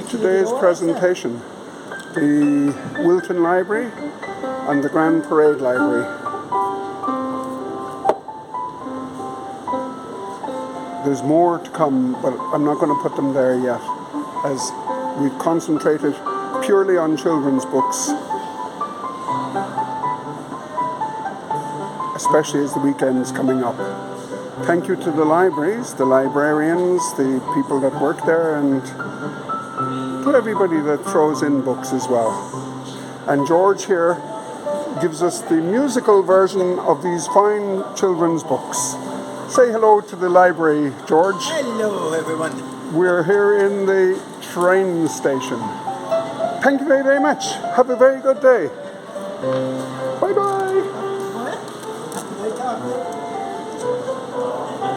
today's presentation. The Wilton Library and the Grand Parade Library. There's more to come, but I'm not going to put them there yet, as we've concentrated purely on children's books, especially as the weekend's coming up. Thank you to the libraries, the librarians, the people that work there, and to everybody that throws in books as well. And George here gives us the musical version of these fine children's books. Say hello to the library, George. Hello, everyone. We're here in the train station. Thank you very, very much. Have a very good day. Bye-bye.